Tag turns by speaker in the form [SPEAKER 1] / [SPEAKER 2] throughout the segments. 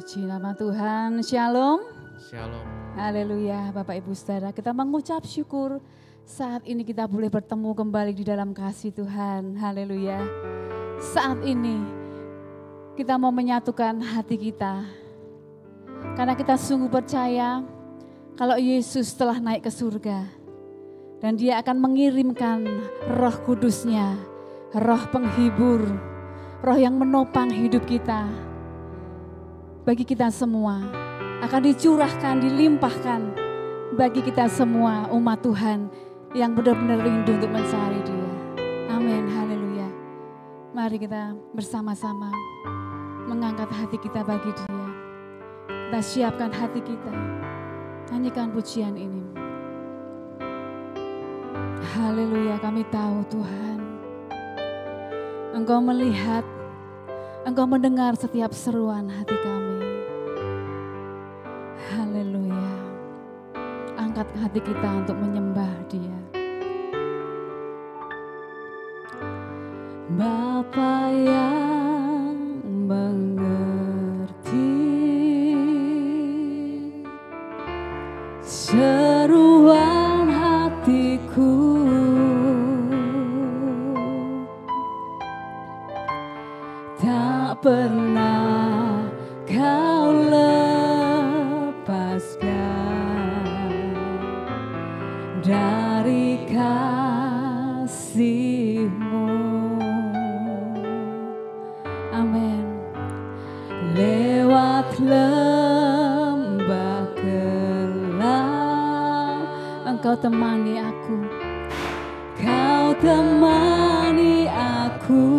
[SPEAKER 1] Puji nama Tuhan. Shalom.
[SPEAKER 2] Shalom.
[SPEAKER 1] Haleluya. Bapak Ibu Saudara, kita mengucap syukur saat ini kita boleh bertemu kembali di dalam kasih Tuhan. Haleluya. Saat ini kita mau menyatukan hati kita. Karena kita sungguh percaya kalau Yesus telah naik ke surga. Dan dia akan mengirimkan Roh Kudus-Nya, Roh penghibur, Roh yang menopang hidup kita. Bagi kita semua akan dicurahkan, dilimpahkan bagi kita semua umat Tuhan yang benar-benar rindu untuk mencari Dia. Amin, haleluya. Mari kita bersama-sama mengangkat hati kita bagi Dia. Kita siapkan hati kita, nyanyikan pujian ini. Haleluya, kami tahu Tuhan, Engkau melihat, Engkau mendengar setiap seruan hati kami. Haleluya. Angkat hati kita untuk menyembah Dia. Bapa yang mengerti seruan hatiku, tak pernah Kau lepaskan dari kasih-Mu. Amin. Lewat lembah gelap Engkau temani aku, Kau temani aku.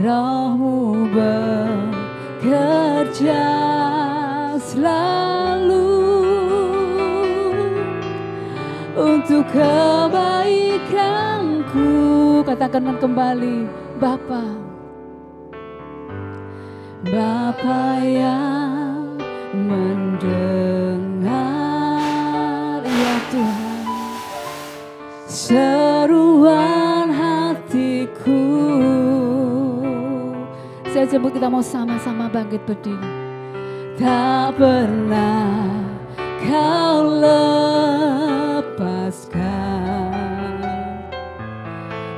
[SPEAKER 1] Roh-Mu bekerja selalu untuk kebaikanku. Katakan kembali, Bapa. Bapa yang mendengar, ya Tuhan, seruan hatiku. Saya jemput kita mau sama-sama bangkit berdiri. Tak pernah Kau lepaskan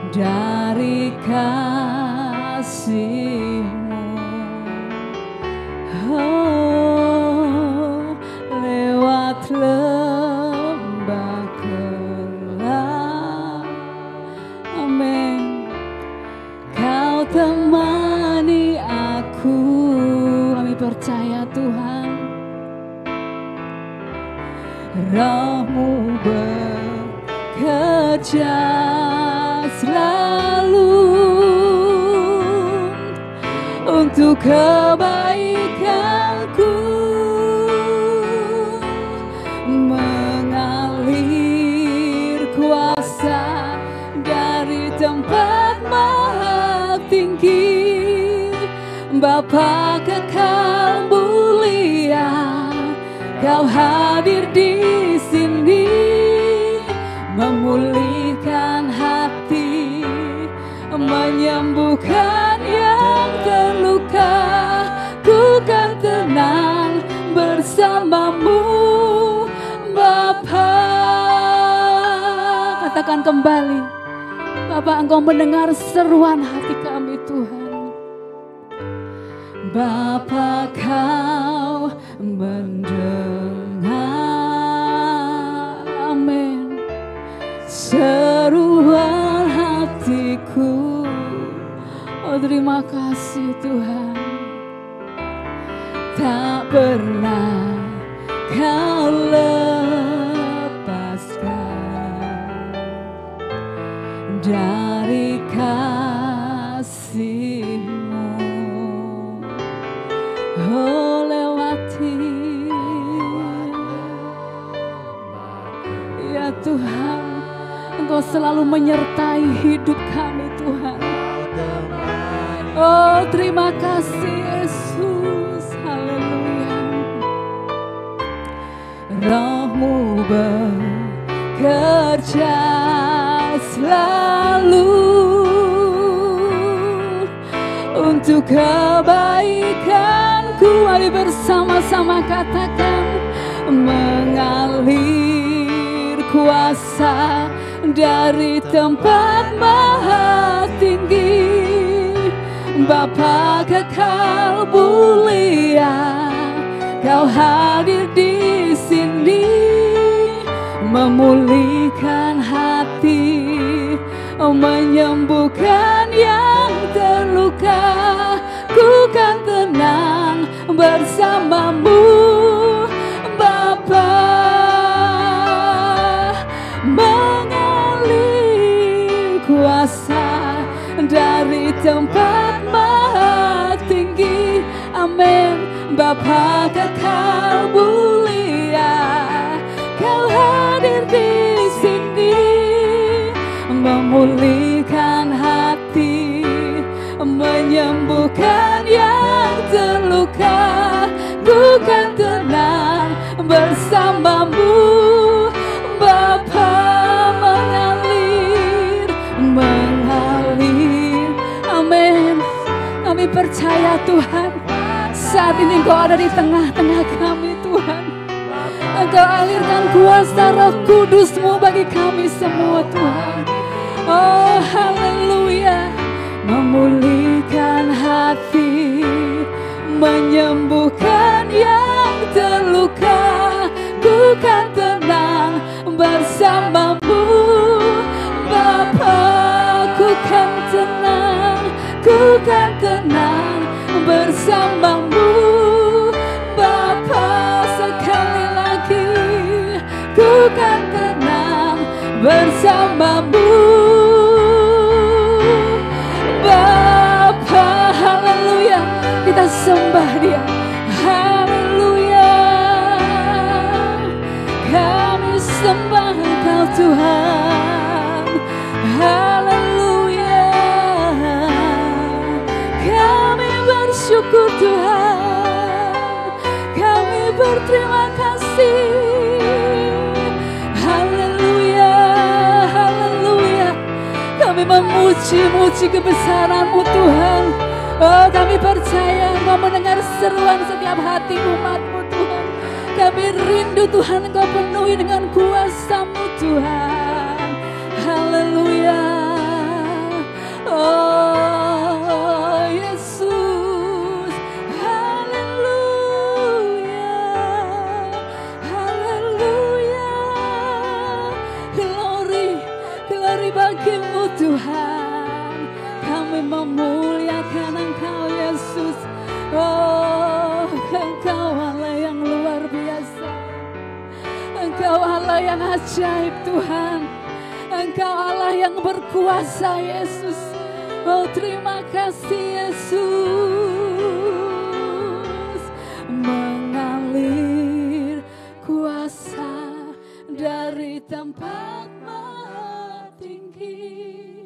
[SPEAKER 1] dari kasih-Mu. Oh, lewat lembah gelap, amin, Kau temani aku. Kami percaya Tuhan, Roh-Mu bekerja selalu untuk kebaikanku, mengalir kuasa dari tempat maha tinggi. Bapa kekal mulia, Kau hadir di sini, memulihkan hati, menyembuhkan yang terluka. Ku kan tenang bersama-Mu, Bapa. Katakan kembali, Bapa, Engkau mendengar seruan hati kami Tuhan. Bapa, Kau mendengar, amin, seruan hatiku. Oh, terima kasih Tuhan. Tak pernah Kau lepaskan dari kasih-Mu. Oh, lewati, ya Tuhan, Engkau selalu menyertai hidup kami Tuhan. Oh, terima kasih Yesus, haleluya. Roh-Mu bekerja selalu untuk kebaikanku. Mari bersama-sama katakan, mengalir kuasa dari tempat maha tinggi. Bapa kekal mulia, Kau hadir di sini, memulihkan hati, menyembuhkan yang terluka. Ku kan tenang bersamamu, Bapa. Mengalir kuasa dari tempat maha tinggi. Amin. Bapa kekal mulia, Kau hadir di sini, memulihkan hati, menyembuhkan yang terluka. Ku kan tenang bersamamu, Bapa. Mengalir, amin. Kami percaya Tuhan, saat ini Engkau ada di tengah-tengah kami Tuhan. Engkau alirkan kuasa Roh Kudus-Mu bagi kami semua Tuhan. Oh haleluya. Memulihkan hati, menyembuhkan yang terluka. Ku kan tenang bersamamu, Bapa. Ku kan tenang, ku kan tenang bersamamu, Bapa. Sekali lagi, ku kan tenang bersamamu, Bapa. Haleluya, kita sembah Dia. Haleluya, kami sembah Engkau Tuhan. Haleluya, kami bersyukur Tuhan, kami berterima kasih. Haleluya, haleluya, kami memuji-muji kebesaran-Mu Tuhan. Oh, kami percaya Engkau mendengar seruan setiap hati umat-Mu Tuhan. Kami rindu Tuhan, Engkau penuhi dengan kuasa-Mu Tuhan. Haleluya, oh Yesus. Haleluya, haleluya. Glory, glory bagi-Mu Tuhan. Kami memuliakan Engkau Yesus. Oh, Engkau Allah yang luar biasa, Engkau Allah yang ajaib Tuhan. Engkau Allah yang berkuasa Yesus. Oh terima kasih Yesus. Mengalir kuasa dari tempat maha tinggi.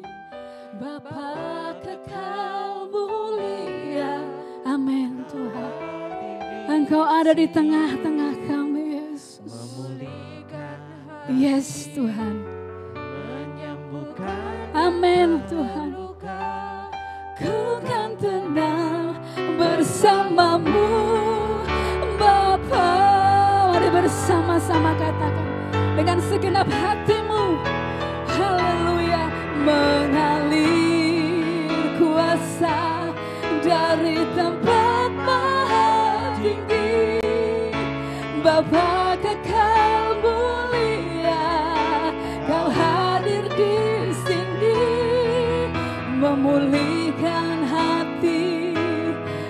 [SPEAKER 1] Bapa kekal mulia. Amin Tuhan. Engkau ada di tengah-tengah kami Yesus. Yes Tuhan. Amin Tuhan. Ku kan tenang bersamamu, Bapa. Mari bersama-sama katakan dengan segenap hatimu. Haleluya. Mengalir kuasa dari tempat maha tinggi. Bapa kekal mulia, Kau hadir di sini, memulihkan hati,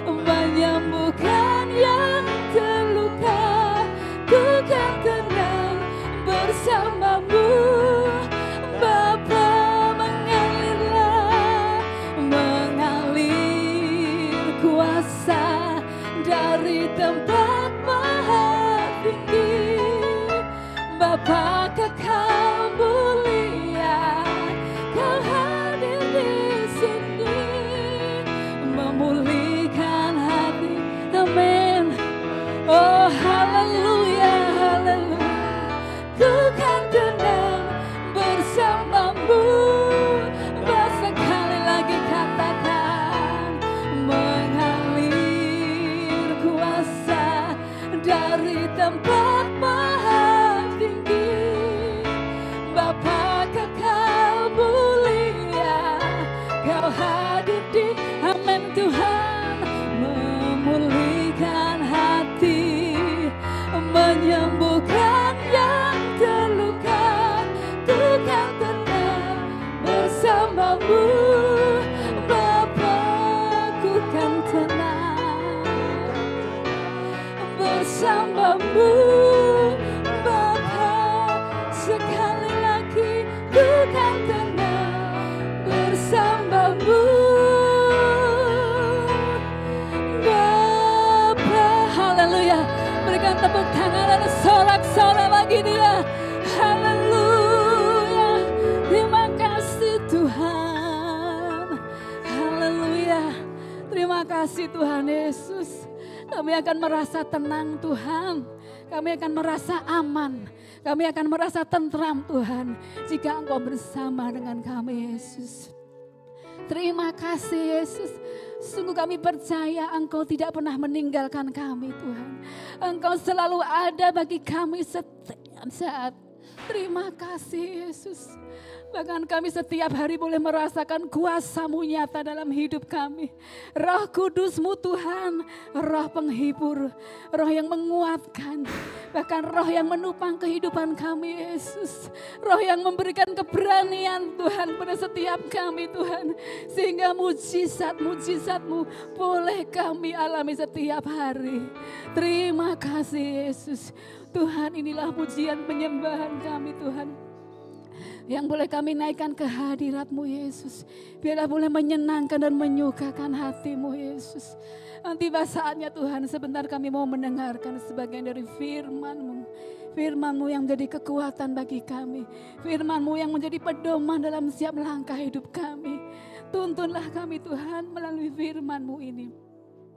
[SPEAKER 1] menyembuhkan yang terluka. Ku kan tenang bersamamu, Bapa. Mengalirlah, mengalir kuasa dari tempat maha tinggi. Bapa kekal mulia, Kau hadir di sini, memulihkan hati. Amin. Oh haleluya, haleluya. Ku kan tenang bersamamu. Sekali lagi katakan, tenang bersamamu Bapa. Sekali lagi ku kan tenang bersamamu Bapa. Haleluya. Berikan tepuk tangan dan sorak-sorai bagi Dia. Haleluya. Terima kasih Tuhan. Haleluya. Terima kasih Tuhan Yesus. Kami akan merasa tenang Tuhan. Kami akan merasa aman. Kami akan merasa tentram Tuhan. Jika Engkau bersama dengan kami Yesus. Terima kasih Yesus. Sungguh kami percaya Engkau tidak pernah meninggalkan kami Tuhan. Engkau selalu ada bagi kami setiap saat. Terima kasih Yesus. Bahkan kami setiap hari boleh merasakan kuasa-Mu nyata dalam hidup kami. Roh Kudus-Mu Tuhan, roh penghibur, roh yang menguatkan. Bahkan roh yang menopang kehidupan kami Yesus. Roh yang memberikan keberanian Tuhan pada setiap kami Tuhan. Sehingga mujizat-mujizat-Mu boleh kami alami setiap hari. Terima kasih Yesus. Tuhan, inilah pujian penyembahan kami Tuhan. Yang boleh kami naikkan ke hadirat-Mu Yesus. Biarlah boleh menyenangkan dan menyukakan hati-Mu Yesus. Nanti saatnya Tuhan, sebentar kami mau mendengarkan sebagian dari firman-Mu. Firman-Mu yang menjadi kekuatan bagi kami. Firman-Mu yang menjadi pedoman dalam setiap langkah hidup kami. Tuntunlah kami Tuhan melalui firman-Mu ini.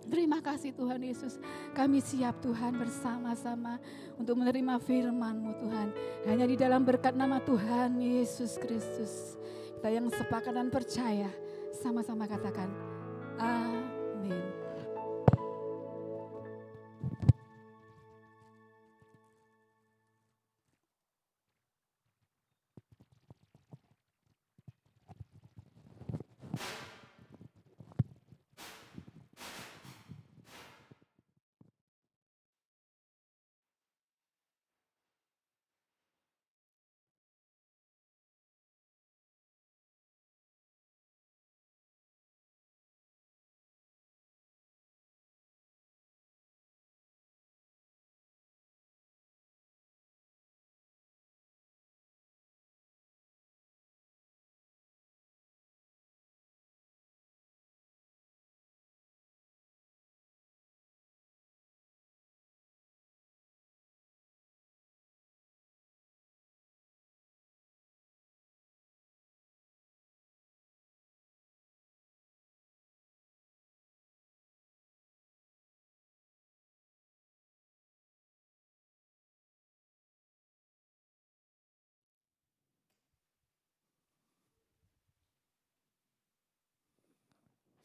[SPEAKER 1] Terima kasih Tuhan Yesus. Kami siap Tuhan bersama-sama untuk menerima firman-Mu Tuhan. Hanya di dalam berkat nama Tuhan Yesus Kristus. Kita yang sepakat dan percaya sama-sama katakan amin.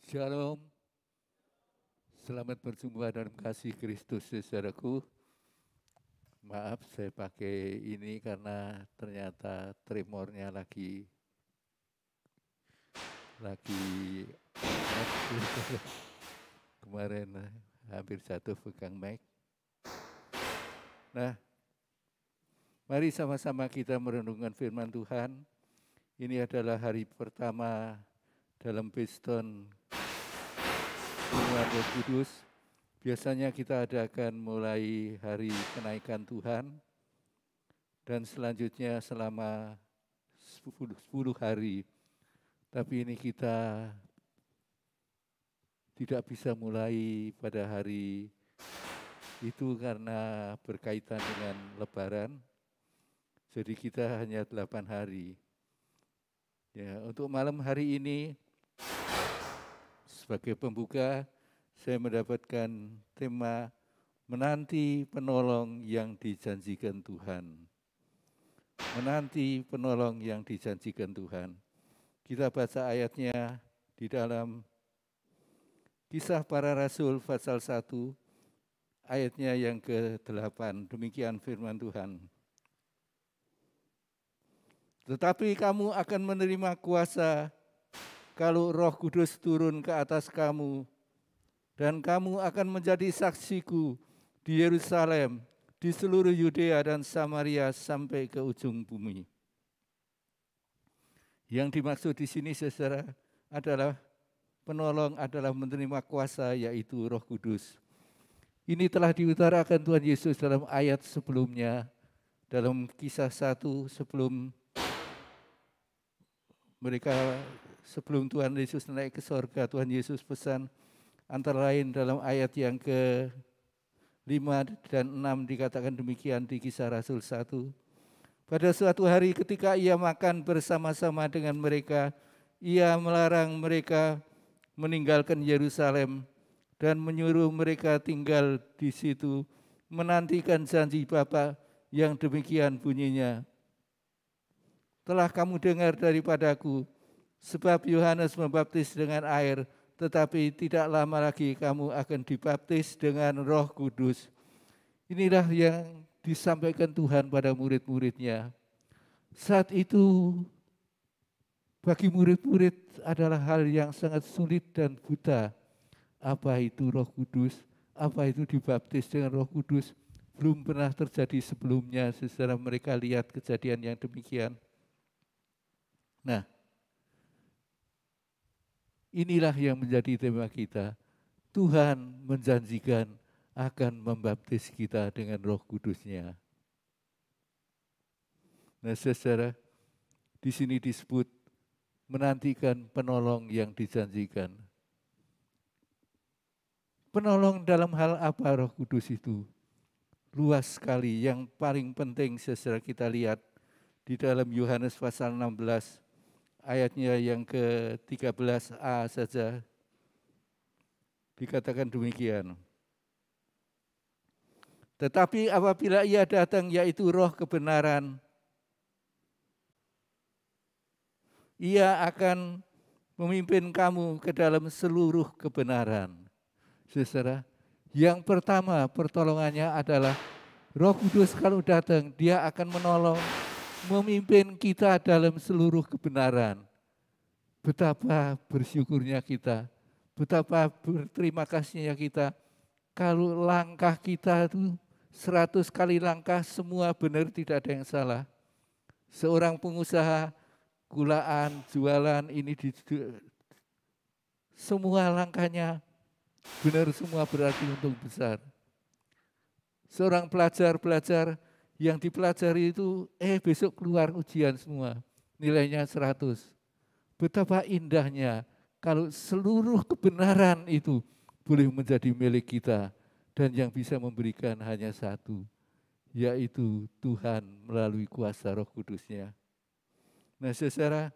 [SPEAKER 2] Shalom, selamat berjumpa dalam kasih Kristus saudaraku. Maaf saya pakai ini karena ternyata tremornya lagi kemarin hampir jatuh pegang mic. Nah, mari sama-sama kita merenungkan firman Tuhan. Ini adalah hari pertama dalam Piston Firman Roh Kudus. Biasanya kita adakan mulai hari kenaikan Tuhan dan selanjutnya selama 10 hari. Tapi ini kita tidak bisa mulai pada hari itu karena berkaitan dengan Lebaran. Jadi kita hanya 8 hari. Ya, untuk malam hari ini sebagai pembuka, saya mendapatkan tema menanti penolong yang dijanjikan Tuhan. Menanti penolong yang dijanjikan Tuhan. Kita baca ayatnya di dalam Kisah Para Rasul pasal 1, ayatnya yang ke-8. Demikian firman Tuhan. Tetapi kamu akan menerima kuasa kalau Roh Kudus turun ke atas kamu, dan kamu akan menjadi saksiku di Yerusalem, di seluruh Yudea dan Samaria sampai ke ujung bumi. Yang dimaksud di sini saudara adalah penolong adalah menerima kuasa, yaitu Roh Kudus. Ini telah diutarakan Tuhan Yesus dalam ayat sebelumnya, dalam Kisah 1 sebelum Tuhan Yesus naik ke sorga. Tuhan Yesus pesan antara lain dalam ayat yang ke-5 dan 6 dikatakan demikian di Kisah Rasul 1. Pada suatu hari ketika ia makan bersama-sama dengan mereka, ia melarang mereka meninggalkan Yerusalem dan menyuruh mereka tinggal di situ, menantikan janji Bapa yang demikian bunyinya. Telah kamu dengar daripadaku, sebab Yohanes membaptis dengan air, tetapi tidak lama lagi kamu akan dibaptis dengan Roh Kudus. Inilah yang disampaikan Tuhan pada murid-muridnya. Saat itu bagi murid-murid adalah hal yang sangat sulit dan buta. Apa itu Roh Kudus? Apa itu dibaptis dengan Roh Kudus? Belum pernah terjadi sebelumnya secara mereka lihat kejadian yang demikian. Nah, inilah yang menjadi tema kita. Tuhan menjanjikan akan membaptis kita dengan Roh Kudus-Nya. Nah, saudara, di sini disebut menantikan penolong yang dijanjikan. Penolong dalam hal apa Roh Kudus itu? Luas sekali. Yang paling penting saudara kita lihat di dalam Yohanes pasal 16 ayatnya yang ke-13a saja. Dikatakan demikian. Tetapi apabila ia datang, yaitu Roh kebenaran, ia akan memimpin kamu ke dalam seluruh kebenaran. Saudara, yang pertama pertolongannya adalah Roh Kudus kalau datang, dia akan menolong, memimpin kita dalam seluruh kebenaran. Betapa bersyukurnya kita, betapa berterima kasihnya kita, kalau langkah kita itu 100 kali langkah semua benar, tidak ada yang salah. Seorang pengusaha gulaan, jualan, ini semua langkahnya benar, semua berarti untung besar. Seorang pelajar yang dipelajari itu, besok keluar ujian semua, nilainya 100. Betapa indahnya kalau seluruh kebenaran itu boleh menjadi milik kita, dan yang bisa memberikan hanya satu, yaitu Tuhan melalui kuasa Roh Kudus-Nya. Nah, saudara,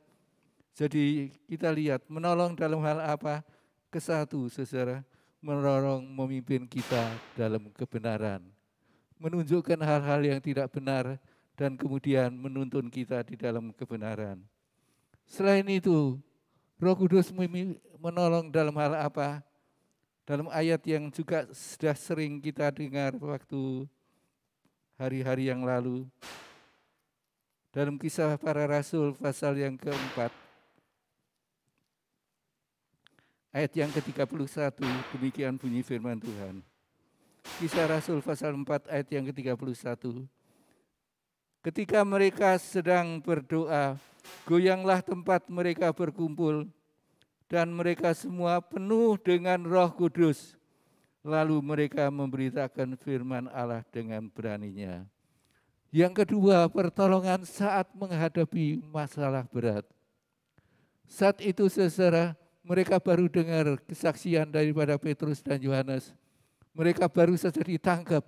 [SPEAKER 2] jadi kita lihat menolong dalam hal apa? Kesatu, saudara, menolong memimpin kita dalam kebenaran, menunjukkan hal-hal yang tidak benar dan kemudian menuntun kita di dalam kebenaran. Selain itu, Roh Kudus menolong dalam hal apa? Dalam ayat yang juga sudah sering kita dengar waktu hari-hari yang lalu, dalam Kisah Para Rasul pasal yang ke-4, ayat yang ke-31, demikian bunyi firman Tuhan. Kisah Rasul pasal 4 ayat yang ke-31. Ketika mereka sedang berdoa, goyanglah tempat mereka berkumpul, dan mereka semua penuh dengan Roh Kudus. Lalu mereka memberitakan firman Allah dengan beraninya. Yang kedua, pertolongan saat menghadapi masalah berat. Saat itu saudara, mereka baru dengar kesaksian daripada Petrus dan Yohanes. Mereka baru saja ditangkap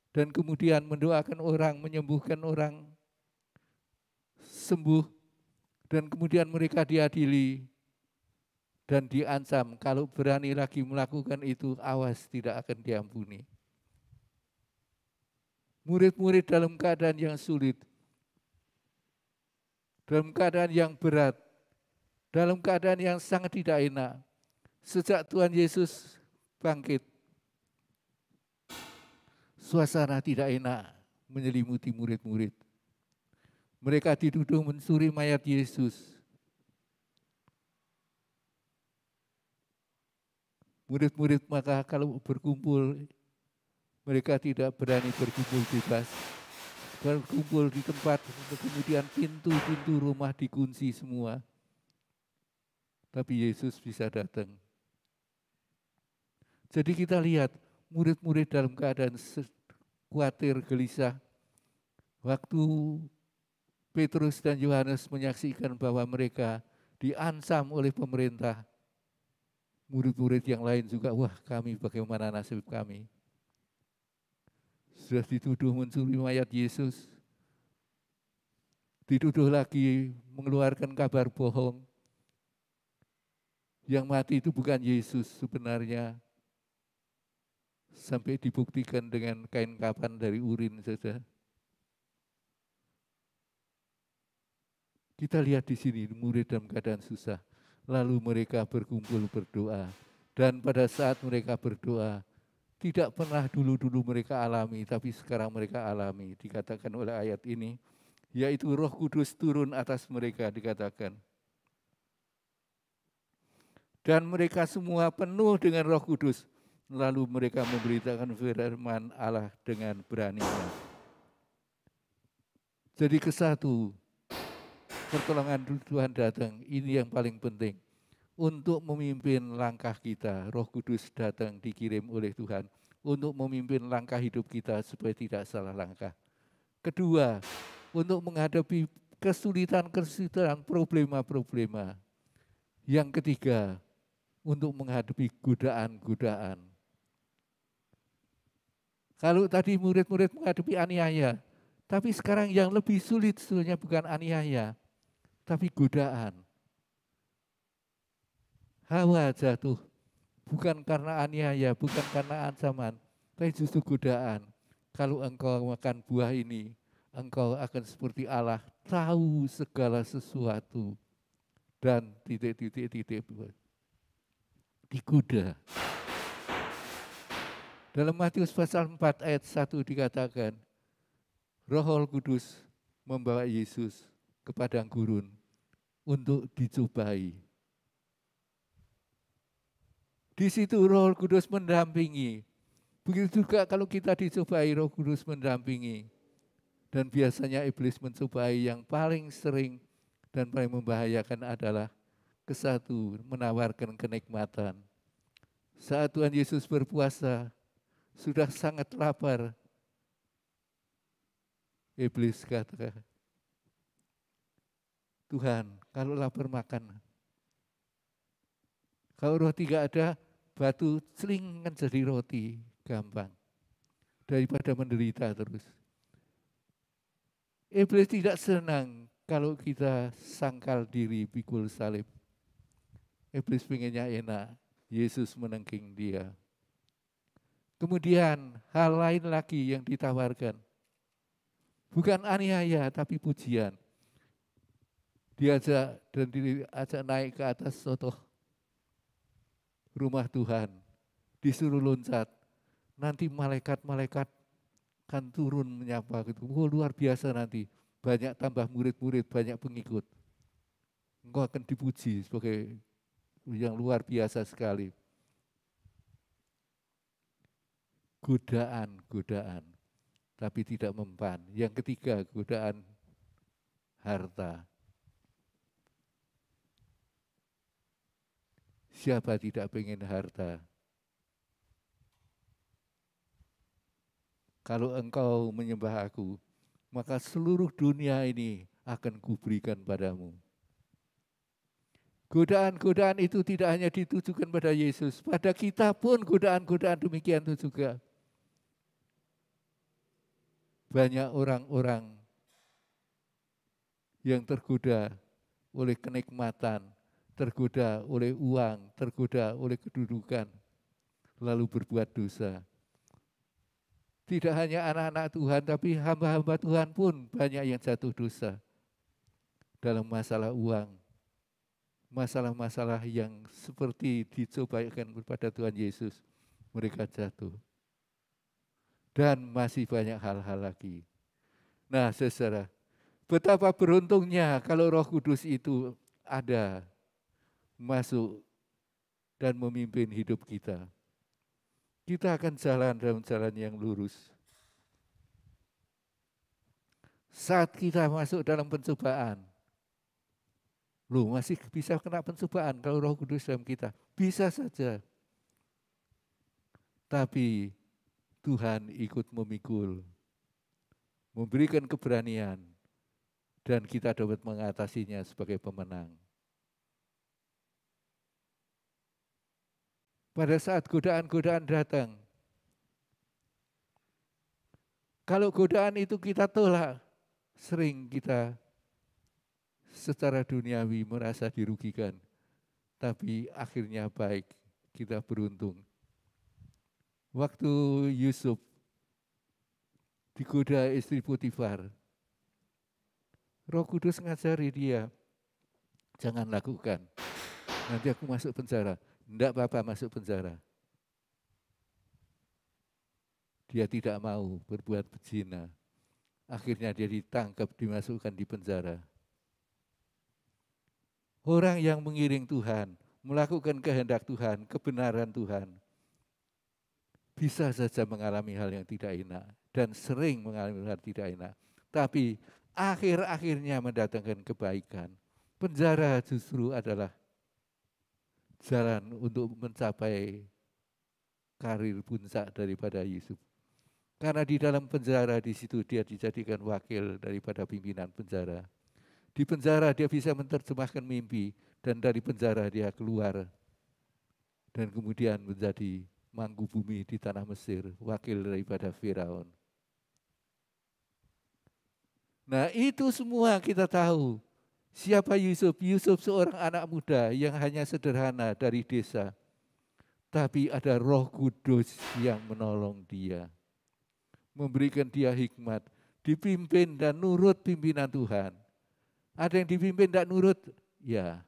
[SPEAKER 2] dan kemudian mendoakan orang, menyembuhkan orang, sembuh, dan kemudian mereka diadili dan diancam kalau berani lagi melakukan itu, awas tidak akan diampuni. Murid-murid dalam keadaan yang sulit, dalam keadaan yang berat, dalam keadaan yang sangat tidak enak. Sejak Tuhan Yesus bangkit, suasana tidak enak menyelimuti murid-murid. Mereka dituduh mencuri mayat Yesus. Murid-murid maka kalau berkumpul, mereka tidak berani berkumpul bebas. Berkumpul di tempat, kemudian pintu-pintu rumah dikunci semua. tapi Yesus bisa datang. Jadi kita lihat murid-murid dalam keadaan khawatir, gelisah. Waktu Petrus dan Yohanes menyaksikan bahwa mereka diancam oleh pemerintah, murid-murid yang lain juga, wah kami bagaimana nasib kami? Sudah dituduh mencuri mayat Yesus, dituduh lagi mengeluarkan kabar bohong. Yang mati itu bukan Yesus sebenarnya. Sampai dibuktikan dengan kain kapan dari urin saja. Kita lihat di sini murid dalam keadaan susah. Lalu mereka berkumpul berdoa. Dan pada saat mereka berdoa, tidak pernah dulu-dulu mereka alami, tapi sekarang mereka alami. Dikatakan oleh ayat ini, yaitu Roh Kudus turun atas mereka, dikatakan. Dan mereka semua penuh dengan Roh Kudus. Lalu mereka memberitakan firman Allah dengan beraninya. Jadi kesatu, pertolongan Tuhan datang, ini yang paling penting. Untuk memimpin langkah kita, Roh Kudus datang dikirim oleh Tuhan. Untuk memimpin langkah hidup kita supaya tidak salah langkah. Kedua, untuk menghadapi kesulitan-kesulitan, problema-problema. Yang ketiga, untuk menghadapi godaan-godaan. Kalau tadi murid-murid menghadapi aniaya, tapi sekarang yang lebih sulit sebenarnya bukan aniaya, tapi godaan. Hawa jatuh, bukan karena aniaya, bukan karena ancaman, tapi justru godaan. Kalau engkau makan buah ini, engkau akan seperti Allah, tahu segala sesuatu. Dan titik-titik digoda. Dalam Matius pasal 4 ayat 1 dikatakan, Roh Kudus membawa Yesus ke padang gurun untuk dicobai. Di situ Roh Kudus mendampingi. Begitu juga kalau kita dicobai, Roh Kudus mendampingi. Dan biasanya iblis mencobai yang paling sering dan paling membahayakan adalah kesatu, menawarkan kenikmatan. Saat Tuhan Yesus berpuasa, sudah sangat lapar. Iblis kata, Tuhan, kalau lapar makan. Kalau roti tidak ada, batu celingan jadi roti, gampang. Daripada menderita terus. Iblis tidak senang kalau kita sangkal diri pikul salib. Iblis pengennya enak, Yesus menengking dia. Kemudian hal lain lagi yang ditawarkan. Bukan aniaya tapi pujian. Diajak dan diajak naik ke atas sotoh rumah Tuhan. Disuruh loncat. Nanti malaikat-malaikat kan turun menyapa gitu. Oh, luar biasa nanti. Banyak tambah murid-murid, banyak pengikut. Engkau akan dipuji sebagai yang luar biasa sekali. Godaan, tapi tidak mempan. Yang ketiga, godaan harta. Siapa tidak pengen harta? Kalau engkau menyembah aku, maka seluruh dunia ini akan kuberikan padamu. Godaan-godaan itu tidak hanya ditujukan pada Yesus, pada kita pun godaan-godaan demikian itu juga. Banyak orang-orang yang tergoda oleh kenikmatan, tergoda oleh uang, tergoda oleh kedudukan, lalu berbuat dosa. Tidak hanya anak-anak Tuhan, tapi hamba-hamba Tuhan pun banyak yang jatuh dosa dalam masalah uang, masalah-masalah yang seperti dicobakan kepada Tuhan Yesus, mereka jatuh. Dan masih banyak hal-hal lagi. Nah, saudara, betapa beruntungnya kalau Roh Kudus itu ada, masuk, dan memimpin hidup kita. Kita akan jalan dalam jalan yang lurus. Saat kita masuk dalam pencobaan, Loh, masih bisa kena pencobaan kalau Roh Kudus dalam kita. Bisa saja. Tapi Tuhan ikut memikul, memberikan keberanian, dan kita dapat mengatasinya sebagai pemenang. Pada saat godaan-godaan datang, kalau godaan itu kita tolak, sering kita secara duniawi merasa dirugikan, tapi akhirnya baik, kita beruntung. Waktu Yusuf digoda istri Potifar, Roh Kudus ngajari dia, jangan lakukan, nanti aku masuk penjara. Tidak apa-apa masuk penjara. Dia tidak mau berbuat berzina. Akhirnya dia ditangkap, dimasukkan di penjara. Orang yang mengiring Tuhan, melakukan kehendak Tuhan, kebenaran Tuhan, bisa saja mengalami hal yang tidak enak dan sering mengalami hal yang tidak enak. Tapi akhir-akhirnya mendatangkan kebaikan. Penjara justru adalah jalan untuk mencapai karir puncak daripada Yusuf. Karena di dalam penjara, di situ dia dijadikan wakil daripada pimpinan penjara. Di penjara dia bisa menerjemahkan mimpi, dan dari penjara dia keluar dan kemudian menjadi mangku bumi di tanah Mesir, wakil daripada Firaun. Nah, itu semua kita tahu. Siapa Yusuf? Yusuf seorang anak muda yang hanya sederhana dari desa. Tapi ada Roh Kudus yang menolong dia. Memberikan dia hikmat, dipimpin dan nurut pimpinan Tuhan. Ada yang dipimpin tidak nurut, ya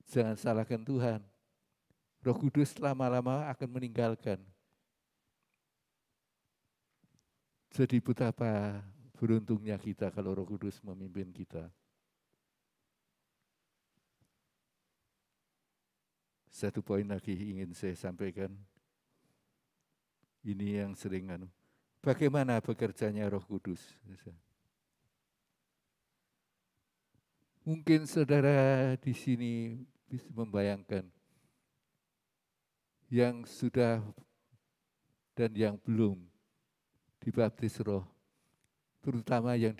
[SPEAKER 2] jangan salahkan Tuhan. Roh Kudus lama-lama akan meninggalkan. Jadi betapa beruntungnya kita kalau Roh Kudus memimpin kita. Satu poin lagi ingin saya sampaikan. Ini yang sering bagaimana bekerjanya Roh Kudus? Mungkin saudara di sini bisa membayangkan yang sudah dan yang belum dibaptis Roh, terutama yang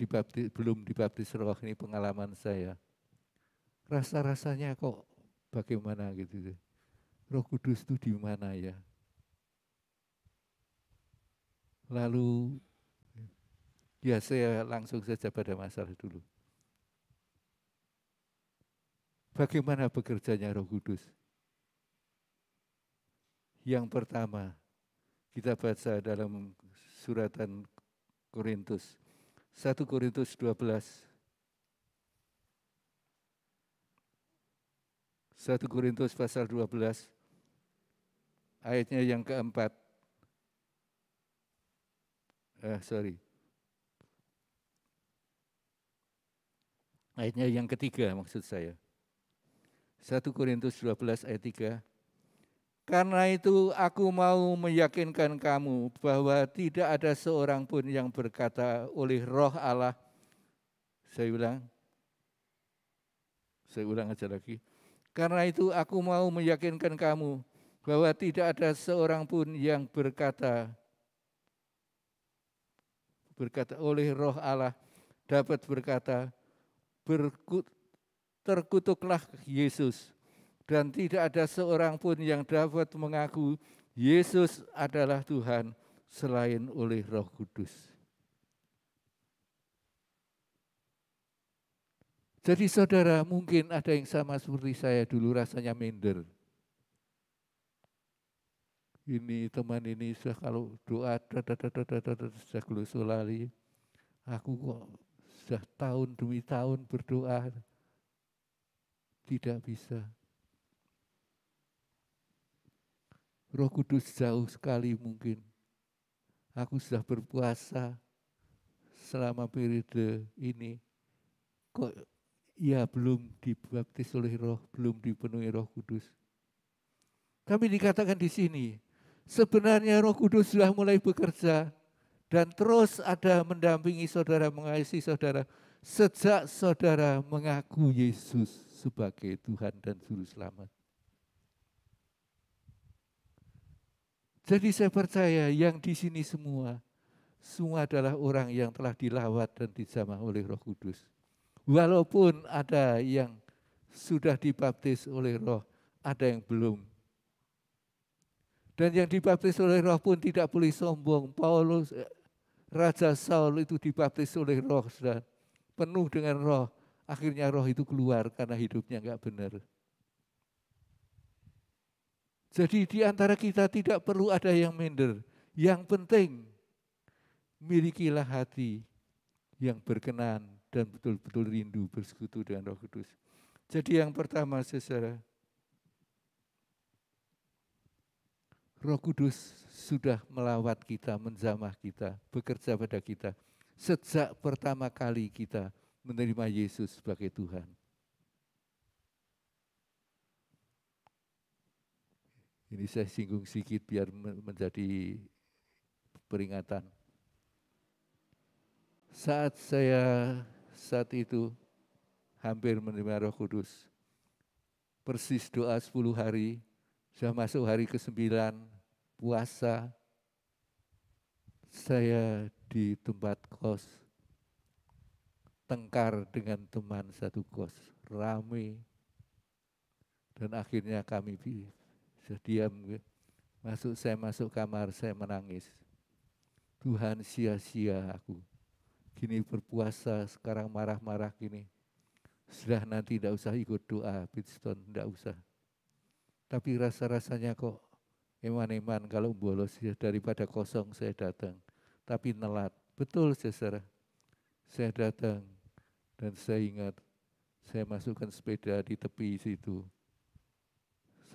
[SPEAKER 2] belum dibaptis Roh, ini pengalaman saya. Rasa-rasanya kok bagaimana gitu. Roh Kudus itu di mana ya? Lalu ya saya langsung saja pada masalah dulu. Bagaimana bekerjanya Roh Kudus? Yang pertama, kita baca dalam suratan Korintus, 1 Korintus 12. 1 Korintus pasal 12, ayatnya yang keempat. Ayatnya yang ketiga maksud saya. 1 Korintus 12 ayat 3. Karena itu aku mau meyakinkan kamu bahwa tidak ada seorang pun yang berkata oleh Roh Allah. Saya ulang aja lagi. Karena itu aku mau meyakinkan kamu bahwa tidak ada seorang pun yang berkata oleh Roh Allah dapat berkata, terkutuklah Yesus. Dan tidak ada seorang pun yang dapat mengaku Yesus adalah Tuhan selain oleh Roh Kudus. Jadi saudara, mungkin ada yang sama seperti saya dulu rasanya minder. Ini teman ini sudah kalau doa sudah gelusolali. Aku kok sudah tahun demi tahun berdoa tidak bisa. Roh Kudus jauh sekali mungkin. Aku sudah berpuasa selama periode ini. Kok ya belum dibaptis oleh Roh, belum dipenuhi Roh Kudus. Kami dikatakan di sini, sebenarnya Roh Kudus sudah mulai bekerja dan terus ada mendampingi saudara, mengasihi saudara sejak saudara mengaku Yesus sebagai Tuhan dan Juru Selamat. Jadi saya percaya yang di sini semua adalah orang yang telah dilawat dan dijamah oleh Roh Kudus. Walaupun ada yang sudah dibaptis oleh Roh, ada yang belum. Dan yang dibaptis oleh Roh pun tidak boleh sombong. Raja Saul itu dibaptis oleh Roh, saudara. Penuh dengan Roh. Akhirnya Roh itu keluar karena hidupnya enggak benar. Jadi di antara kita tidak perlu ada yang minder. Yang penting milikilah hati yang berkenan dan betul-betul rindu bersekutu dengan Roh Kudus. Jadi yang pertama, saudara, Roh Kudus sudah melawat kita, menjamah kita, bekerja pada kita sejak pertama kali kita menerima Yesus sebagai Tuhan. Ini saya singgung sedikit biar menjadi peringatan. Saat itu hampir menerima Roh Kudus, persis doa 10 hari, sudah masuk hari ke-9, puasa, saya di tempat kos, tengkar dengan teman satu kos, ramai, dan akhirnya kami diam. Saya masuk kamar, saya menangis. Tuhan, sia-sia aku. Gini berpuasa, sekarang marah-marah gini. Sudah nanti tidak usah ikut doa, Bridgestone, tidak usah. Tapi rasa-rasanya kok eman-eman kalau bolos ya, daripada kosong saya datang. Tapi nelat, betul saudara. Saya datang dan saya ingat, saya masukkan sepeda di tepi situ.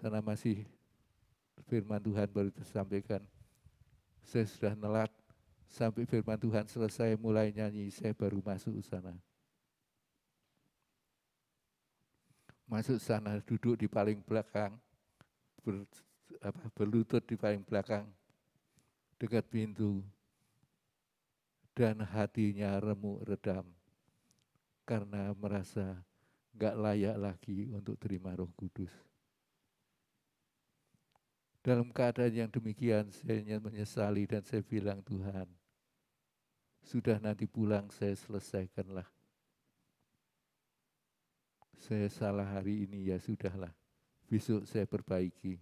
[SPEAKER 2] Sana masih firman Tuhan baru tersampaikan. Saya sudah nelat, sampai firman Tuhan selesai mulai nyanyi, saya baru masuk sana. Masuk sana, duduk di paling belakang, berlutut di paling belakang, dekat pintu, dan hatinya remuk redam, karena merasa gak layak lagi untuk terima Roh Kudus. Dalam keadaan yang demikian, saya menyesali dan saya bilang, Tuhan, sudah nanti pulang saya selesaikanlah. Saya salah hari ini, ya sudahlah, besok saya perbaiki.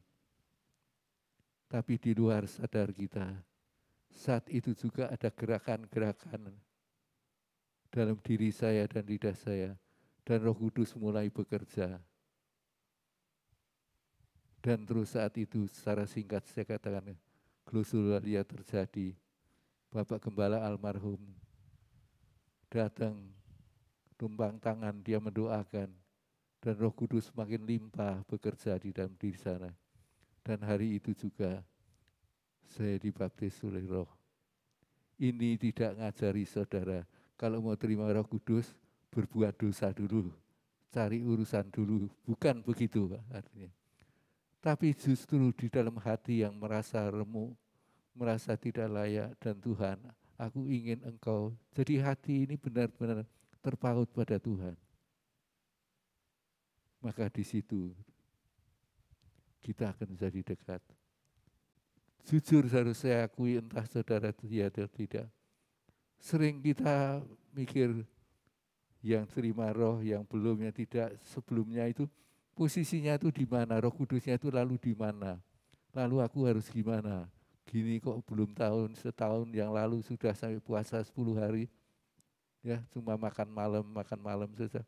[SPEAKER 2] Tapi di luar sadar kita, saat itu juga ada gerakan-gerakan dalam diri saya dan lidah saya, dan Roh Kudus mulai bekerja. Dan terus saat itu secara singkat saya katakan, glosolalia terjadi. Bapak Gembala almarhum datang, tumpang tangan, dia mendoakan, dan Roh Kudus makin limpah bekerja di dalam diri sana. Dan hari itu juga saya dibaptis oleh Roh. Ini tidak ngajari saudara, kalau mau terima Roh Kudus, berbuat dosa dulu, cari urusan dulu, bukan begitu artinya. Tapi justru di dalam hati yang merasa remuk, merasa tidak layak, dan Tuhan, aku ingin Engkau. Jadi hati ini benar-benar terpaut pada Tuhan. Maka di situ kita akan menjadi dekat. Jujur harus saya akui, entah saudara setia atau tidak. Sering kita mikir yang terima Roh, yang belumnya tidak, sebelumnya itu posisinya itu di mana, Roh Kudusnya itu lalu di mana, lalu aku harus gimana, gini kok belum setahun yang lalu sudah sampai puasa 10 hari, ya cuma makan malam saja,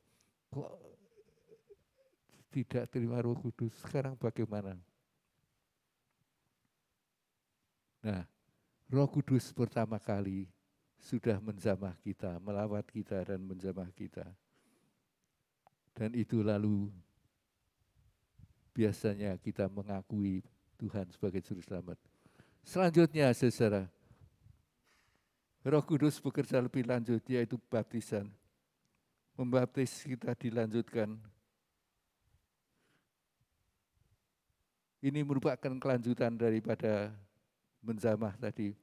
[SPEAKER 2] kok tidak terima Roh Kudus, sekarang bagaimana? Nah, Roh Kudus pertama kali sudah menjamah kita, melawat kita dan menjamah kita. Dan itu lalu biasanya kita mengakui Tuhan sebagai Juru Selamat. Selanjutnya, saudara, Roh Kudus bekerja lebih lanjut, yaitu baptisan. Membaptis kita dilanjutkan. Ini merupakan kelanjutan daripada menjamah tadi.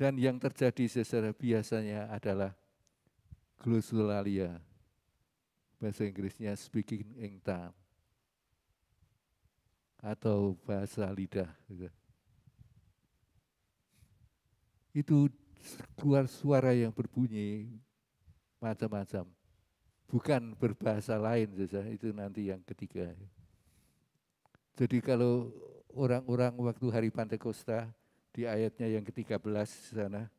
[SPEAKER 2] Dan yang terjadi secara biasanya adalah glossolalia. Bahasa Inggrisnya speaking in tongue. Atau bahasa lidah. Itu keluar suara yang berbunyi macam-macam. Bukan berbahasa lain saja, itu nanti yang ketiga. Jadi kalau orang-orang waktu hari Pentakosta, di ayatnya yang ke-13 sana,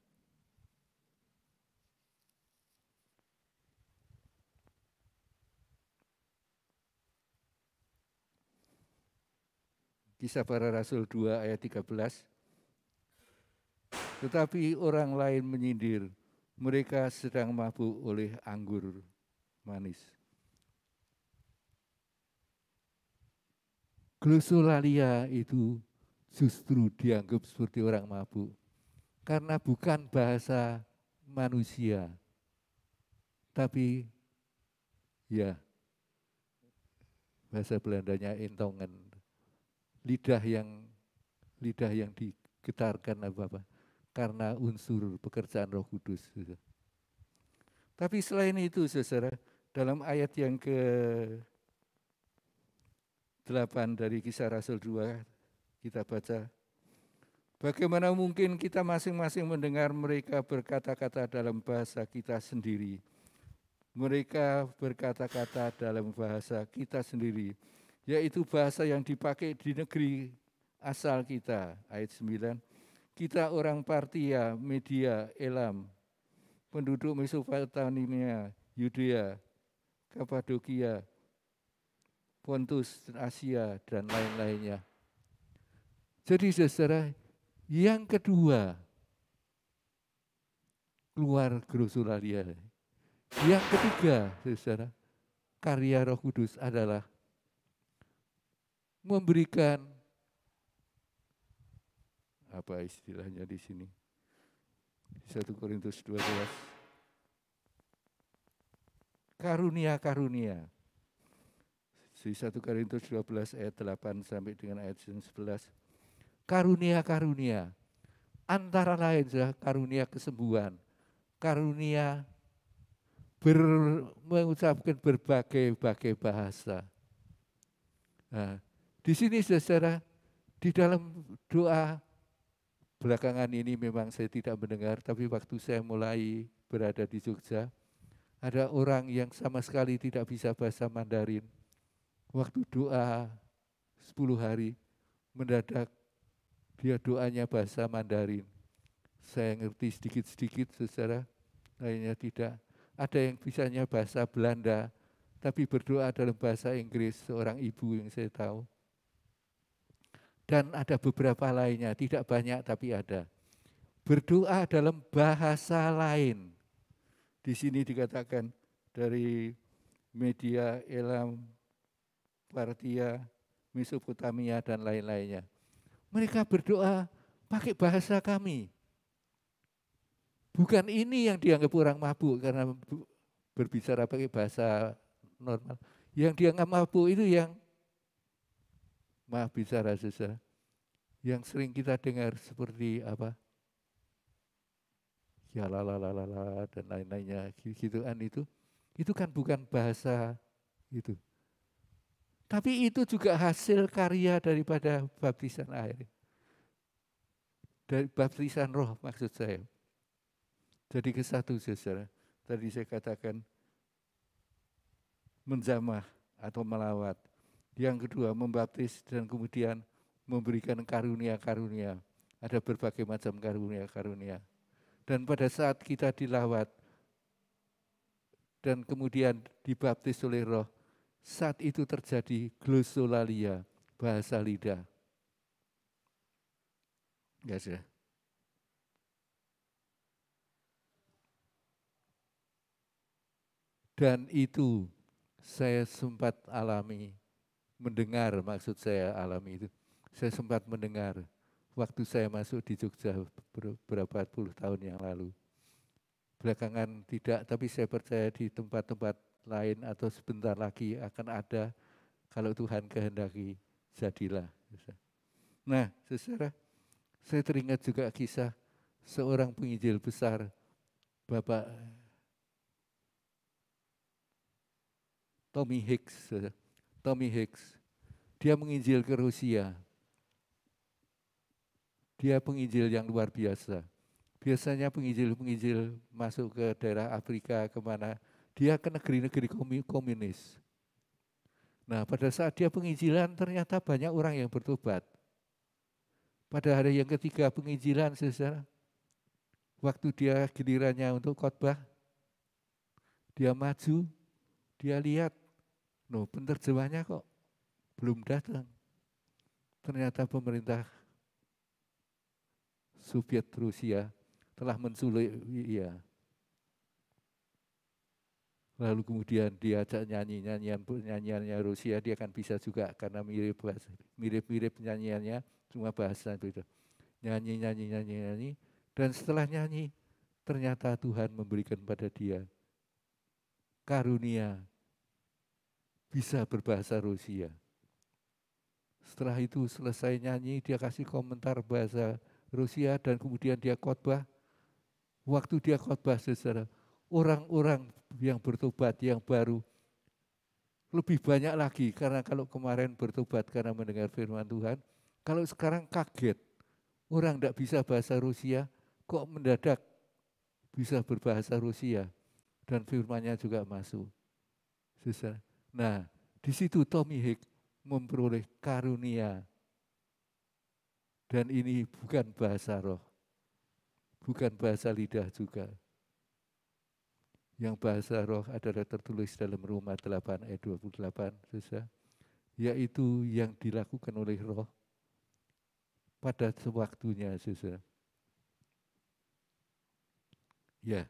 [SPEAKER 2] Kisah Para Rasul 2 ayat 13, tetapi orang lain menyindir, mereka sedang mabuk oleh anggur manis. Glossolalia itu justru dianggap seperti orang mabuk, karena bukan bahasa manusia, tapi ya bahasa Belandanya entongen, lidah yang digetarkan apa karena unsur pekerjaan Roh Kudus. Tapi selain itu, saudara, dalam ayat yang ke-8 dari Kisah Rasul 2 kita baca, bagaimana mungkin kita masing-masing mendengar mereka berkata-kata dalam bahasa kita sendiri. Mereka berkata-kata dalam bahasa kita sendiri, yaitu bahasa yang dipakai di negeri asal kita. Ayat 9, kita orang Partia, Media, Elam, penduduk Mesopotamia, Yudea, Kapadokia, Pontus, Asia, dan lain-lainnya. Jadi saudara, yang kedua, keluar glossolalia. Yang ketiga, saudara, karya Roh Kudus adalah memberikan, apa istilahnya di sini? 1 Korintus 12. Karunia-karunia. Di 1 Korintus 12 ayat 8 sampai dengan ayat 11. Karunia-karunia. Antara lain karunia kesembuhan, karunia mengucapkan berbagai-bagai bahasa. Nah, di sini saudara, di dalam doa belakangan ini memang saya tidak mendengar, tapi waktu saya mulai berada di Jogja, ada orang yang sama sekali tidak bisa bahasa Mandarin. Waktu doa 10 hari, mendadak dia doanya bahasa Mandarin. Saya ngerti sedikit-sedikit, saudara, lainnya tidak. Ada yang bisanya bahasa Belanda, tapi berdoa dalam bahasa Inggris, seorang ibu yang saya tahu. Dan ada beberapa lainnya, tidak banyak tapi ada. Berdoa dalam bahasa lain. Di sini dikatakan dari Media, Elam, Partia, Mesopotamia, dan lain-lainnya. Mereka berdoa pakai bahasa kami. Bukan ini yang dianggap orang mabuk karena berbicara pakai bahasa normal. Yang dianggap mabuk itu yang maaf bicara saudara, yang sering kita dengar seperti apa? Ya lalalala dan lain-lainnya gituan itu kan bukan bahasa itu. Tapi itu juga hasil karya daripada baptisan air. Dari baptisan roh maksud saya. Jadi ke satu saudara, tadi saya katakan menjamah atau melawat. Yang kedua membaptis dan kemudian memberikan karunia-karunia. Ada berbagai macam karunia-karunia. Dan pada saat kita dilawat dan kemudian dibaptis oleh roh, saat itu terjadi glossolalia, bahasa lidah. Ya sudah. Dan itu saya sempat alami, mendengar maksud saya alami itu. Saya sempat mendengar waktu saya masuk di Jogja beberapa puluh tahun yang lalu. Belakangan tidak, tapi saya percaya di tempat-tempat lain atau sebentar lagi akan ada kalau Tuhan kehendaki, jadilah. Nah, saudara, saya teringat juga kisah seorang penginjil besar, Bapak Tommy Hicks. Tommy Hicks, dia menginjil ke Rusia. Dia penginjil yang luar biasa. Biasanya penginjil masuk ke daerah Afrika kemana, dia ke negeri-negeri komunis. Nah, pada saat dia penginjilan ternyata banyak orang yang bertobat. Pada hari yang ketiga penginjilan, saudara, waktu dia gilirannya untuk khotbah, dia maju, dia lihat, loh, penerjemahnya kok belum datang. Ternyata pemerintah Soviet Rusia telah menculik dia. Lalu kemudian diajak nyanyiannya Rusia, dia kan bisa juga karena mirip nyanyiannya, cuma bahasa beda. Nyanyi. Dan setelah nyanyi, ternyata Tuhan memberikan pada dia karunia bisa berbahasa Rusia. Setelah itu selesai nyanyi, dia kasih komentar bahasa Rusia dan kemudian dia khotbah. Waktu dia khotbah, saudara, orang-orang yang bertobat yang baru lebih banyak lagi, karena kalau kemarin bertobat karena mendengar firman Tuhan, kalau sekarang kaget, orang tidak bisa bahasa Rusia, kok mendadak bisa berbahasa Rusia dan firman-Nya juga masuk. Saudara. Nah, di situ Tommy Hicks memperoleh karunia. Dan ini bukan bahasa roh, bukan bahasa lidah juga. Yang bahasa roh adalah tertulis dalam Roma 8 ayat 28, saudara, yaitu yang dilakukan oleh roh pada sewaktunya, saudara. Ya,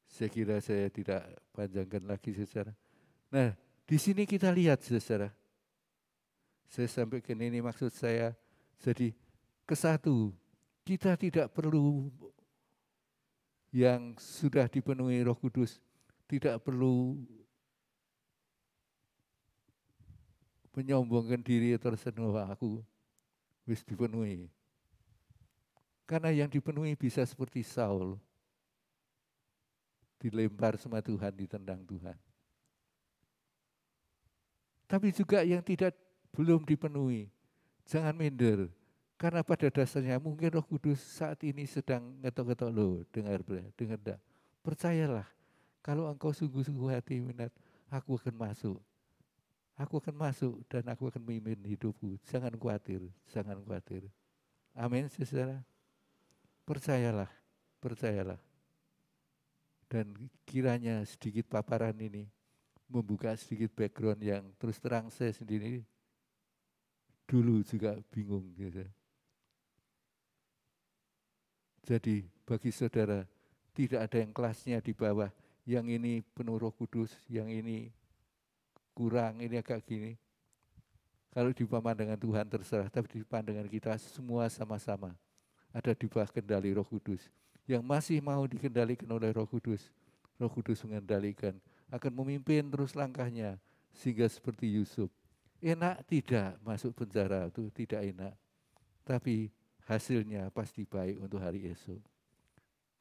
[SPEAKER 2] saya kira saya tidak panjangkan lagi, saudara. Nah, di sini kita lihat, saudara. Saya sampaikan ini maksud saya, jadi kesatu, kita tidak perlu yang sudah dipenuhi Roh Kudus, tidak perlu menyombongkan diri tersenuh, aku wis dipenuhi. Karena yang dipenuhi bisa seperti Saul, dilempar sama Tuhan, ditendang Tuhan. Tapi juga yang belum dipenuhi, jangan minder. Karena pada dasarnya mungkin Roh Kudus saat ini sedang ngetok-ngetok, loh, dengar enggak? Percayalah, kalau engkau sungguh-sungguh hati minat, aku akan masuk. Aku akan masuk dan aku akan memimpin hidupku. Jangan khawatir, jangan khawatir. Amin, saudara. Percayalah. Dan kiranya sedikit paparan ini membuka sedikit background yang terus terang saya sendiri dulu juga bingung, gitu. Jadi bagi saudara, tidak ada yang kelasnya di bawah, yang ini penuh Roh Kudus, yang ini kurang, ini agak gini. Kalau di pemandangan Tuhan terserah, tapi di pandangan kita semua sama-sama ada di bawah kendali Roh Kudus. Yang masih mau dikendalikan oleh Roh Kudus mengendalikan, akan memimpin terus langkahnya, sehingga seperti Yusuf. Enak tidak masuk penjara, itu tidak enak. Tapi hasilnya pasti baik untuk hari esok.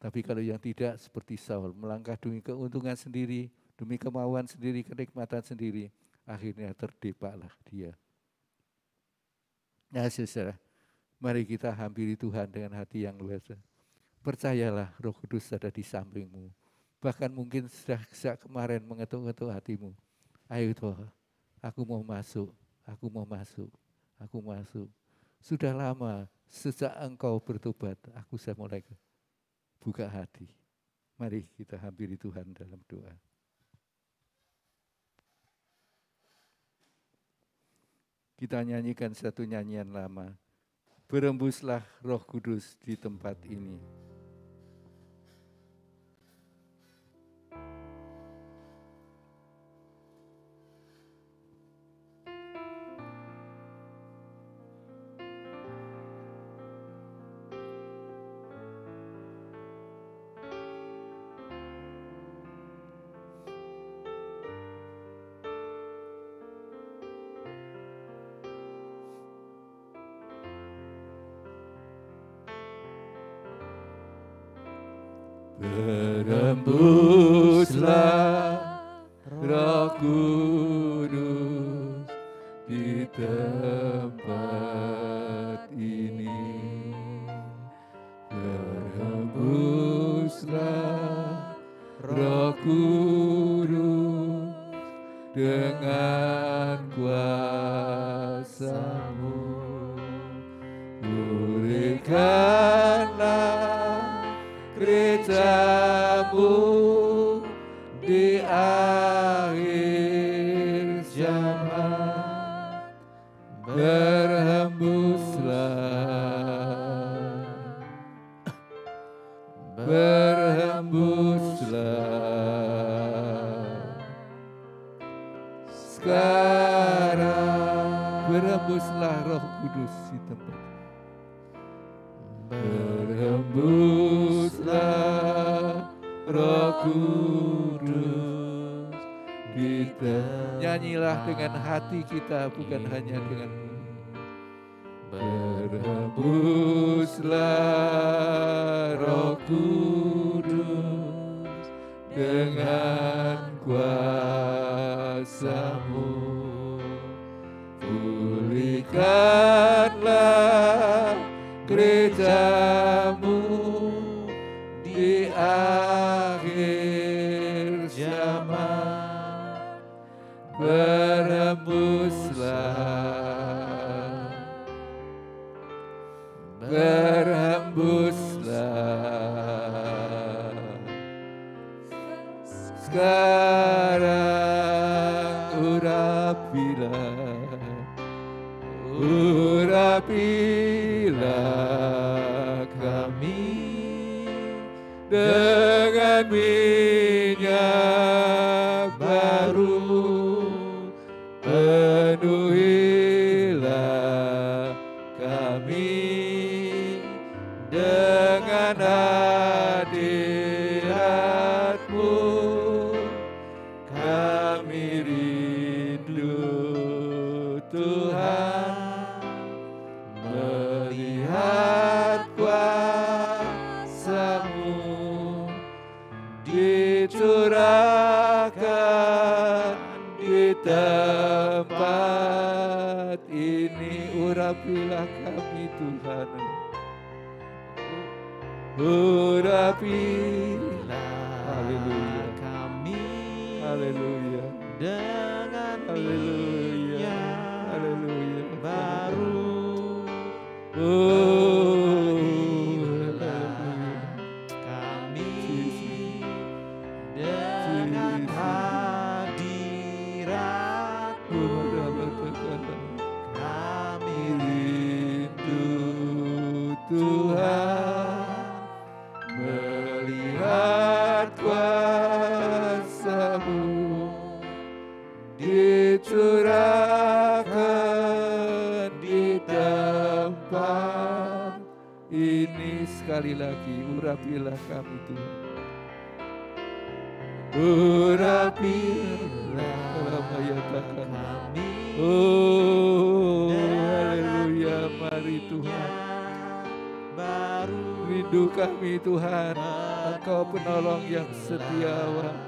[SPEAKER 2] Tapi kalau yang tidak seperti Saul, melangkah demi keuntungan sendiri, demi kemauan sendiri, kenikmatan sendiri, akhirnya terdepaklah dia. Nah, saudara, mari kita hampiri Tuhan dengan hati yang luas. Percayalah, Roh Kudus ada di sampingmu. Bahkan mungkin sejak kemarin mengetuk-ngetuk hatimu. Ayo Tuhan, aku mau masuk. Sudah lama, sejak engkau bertobat, aku sudah mulai buka hati. Mari kita hampiri Tuhan dalam doa. Kita nyanyikan satu nyanyian lama. Berembuslah Roh Kudus di tempat ini. Berhembuslah Roh Kudus di tempat ini. Berhembuslah Roh Kudus dengan kuasa-Mu. Pulihkanlah gereja-Mu di akhir zaman. Berhembuslah sekarang. Berhembuslah Roh Kudus di tempat. Berhembuslah Roh Kudus di tempat. Nyanyilah dengan hati kita, bukan hanya dengan mulut. Berhembuslah Roh Kudus dengan kuasa-Mu. Pulihkanlah gereja-Mu di akhir zaman. Berhembuslah, berhembuslah sekarang. Urapilah kami dengan minyak baru. Penuhilah kami dengan hadirat-Mu. Kami rindu Tuhan melihat kuasa-Mu dicurahkan di tempat ini. Urapilah kami Tuhan, urapilah, haleluya, kami, haleluya, dengan haleluya, haleluya baru. Kami dengan hadirat-Mu. Kami rindu Tuhan melihat kuasa-Mu dicurahkan di tempat ini. Sekali lagi, urapilah kami Tuhan, urapilah kami. Oh haleluya, mari Tuhan, rindu kami Tuhan, Engkau penolong yang setiawan,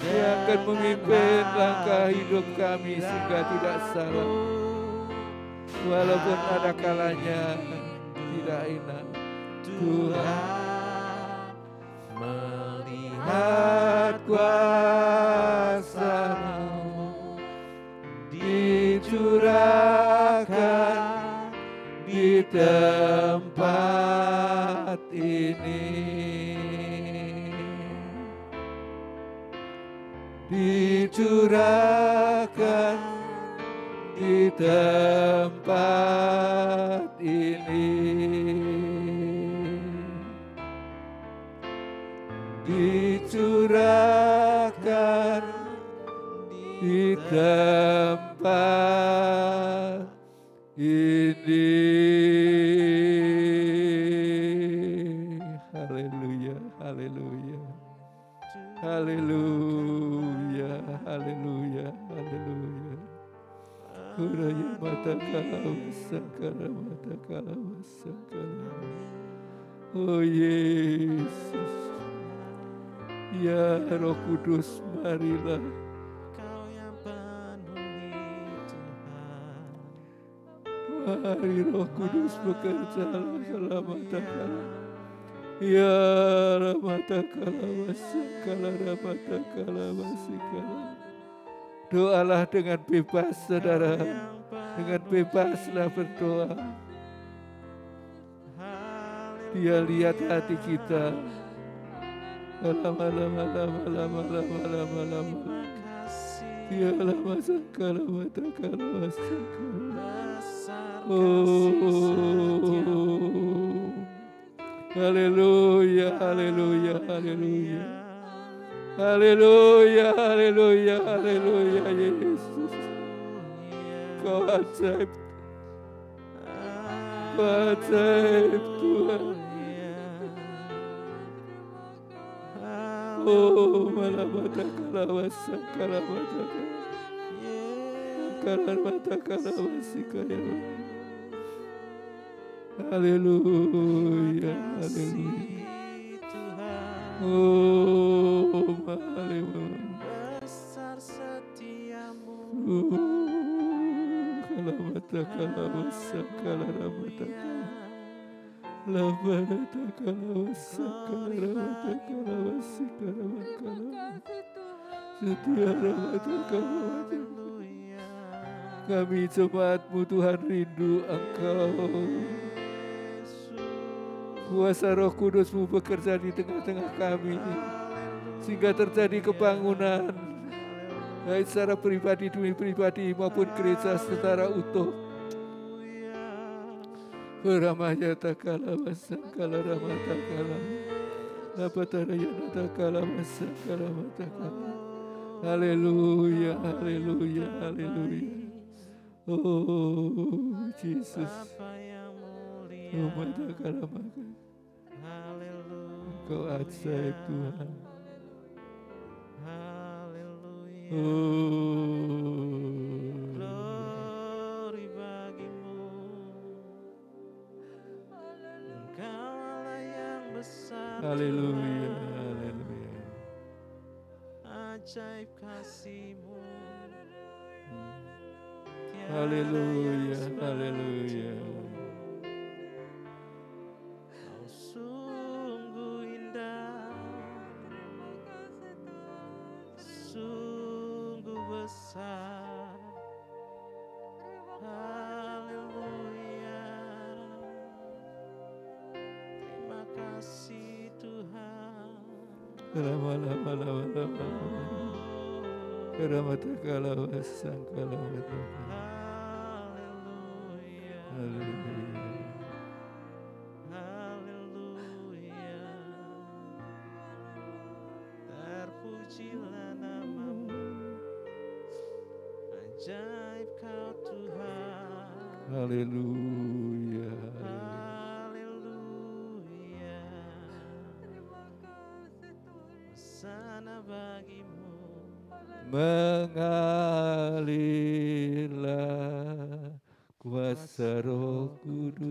[SPEAKER 2] yang akan memimpin langkah hidup kami sehingga tidak salah, walaupun ada kalanya tidak enak. Tuhan melihat kuasa-Mu dicurahkan di tempat ini. Dicurahkan di tempat ini. Dicurahkan di tempat ini. Haleluya, haleluya, haleluya, haleluya, haleluya. Uraya mata kalau sakara mata kalau sakara. Oh Yesus, ya Roh Kudus, marilah.
[SPEAKER 3] Kau yang penuhi Tuhan.
[SPEAKER 2] Mari Roh Kudus bekerjalah selamatkan. Ya Ramatakala Wasakala Ramatakala Wasikala. Doalah dengan bebas saudara, dengan bebaslah berdoa. Dia lihat hati kita. Malam. Dia lama sakala matakala wasakala. Oh, haleluya, haleluya, haleluya. Haleluya, haleluya, haleluya, Yesus. Kau ajaib. Kau ajaib Tuhan. Oh, malabatakala wasakala matakala. Kalan matakala wasikaya. Haleluya, haleluya. Oh, haleluya.
[SPEAKER 3] Besar setiamu.
[SPEAKER 2] Kalabatakala wasakala ramatakala. Labaratakala wasakala ramatakala wasikala makala. Setia ramatakala wasikala. Kami jemaat-Mu Tuhan rindu Engkau. Kuasa Roh Kudus-Mu bekerja di tengah-tengah kami, sehingga terjadi kebangunan, baik secara pribadi demi pribadi maupun gereja secara utuh. Beramaya takala wasakala ramatakala, lapatarayana takala wasakala matakala. Haleluya, haleluya, haleluya. Oh Jesus, oh matakala matakala. Engkau ajaib Tuhan.
[SPEAKER 3] Glory bagimu. Engkaulah yang besar.
[SPEAKER 2] Haleluya, haleluya.
[SPEAKER 3] Ajaib kasih-Mu.
[SPEAKER 2] Haleluya, haleluya.
[SPEAKER 3] Kau sungguh indah, sungguh besar. Haleluya. Terima kasih Tuhan.
[SPEAKER 2] Lama. Ramatakala wasakala matakala. Haleluya.
[SPEAKER 3] Haleluya. Terpujilah nama-Mu. Ajaib Kau Tuhan.
[SPEAKER 2] Haleluya.
[SPEAKER 3] Haleluya. Hosana bagi-Mu.
[SPEAKER 2] Mengalirlah kuasa Roh Kudus,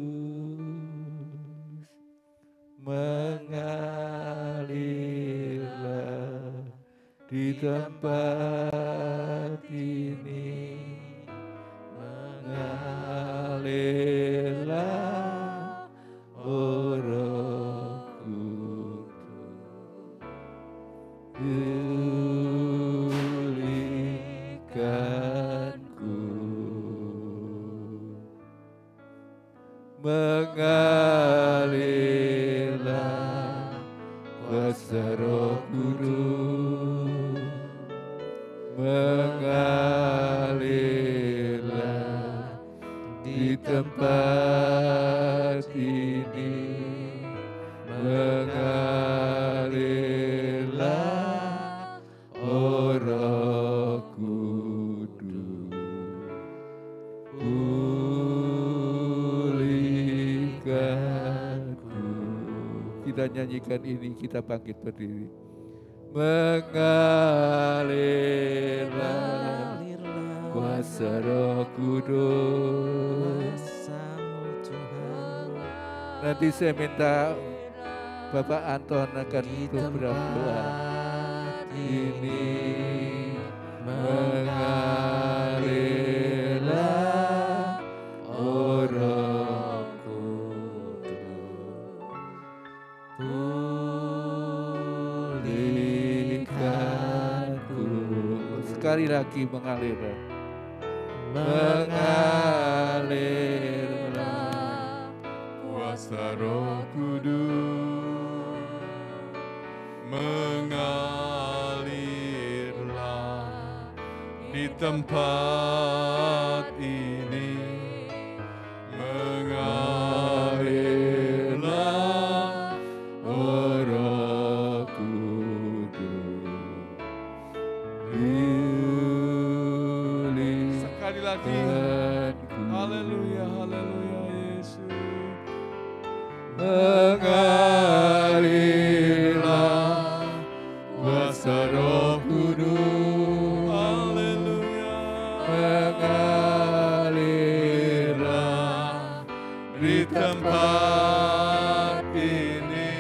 [SPEAKER 2] mengalirlah di tempat ini, mengalirlah oh Roh Kudus. Pulihkanku, mengalirlah kuasa Roh Kudus, mengalirlah di tempat ini, mengalirlah oh Roh Kudus. Pulihkanku. Kita nyanyikan ini, kita bangkit berdiri. Mengalirlah kuasa Roh Kudus.
[SPEAKER 3] Kuasa-Mu Tuhan.
[SPEAKER 2] Nanti saya minta Bapak Anton akan berdoa. Ini mengalirlah Roh Kudus, pulihkanku. Sekali lagi mengalirlah, mengalirlah kuasa Roh Kudus, mengalirlah di tempat ini, mengalirlah Roh Kudus.
[SPEAKER 3] Sekali lagi. Haleluya, haleluya Yesus.
[SPEAKER 2] Mengalirlah kuasa Roh Kudus,
[SPEAKER 3] Haleluya.
[SPEAKER 2] mengalirlah di tempat ini,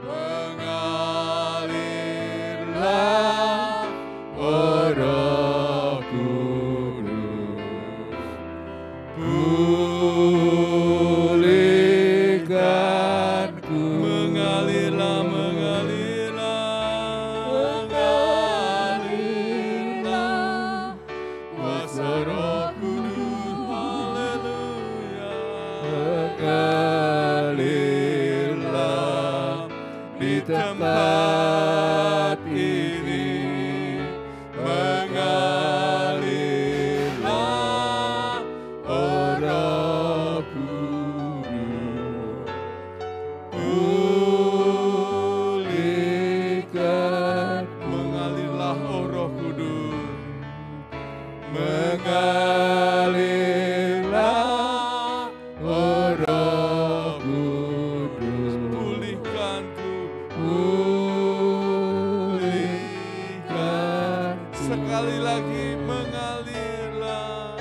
[SPEAKER 2] mengalirlah Roh Kudus, pulihkanku.
[SPEAKER 3] Mengalirlah,
[SPEAKER 2] Mengalirlah kuasa Roh Kudus,
[SPEAKER 3] haleluya.
[SPEAKER 2] mengalirlah di tempat ini, mengalirlah Roh Kudus, pulihkan.
[SPEAKER 3] Mengalirlah Roh Kudus.
[SPEAKER 2] Mengalirlah Roh Kudus,
[SPEAKER 3] Pulihkanku,
[SPEAKER 2] pulihkan.
[SPEAKER 3] sekali lagi mengalirlah,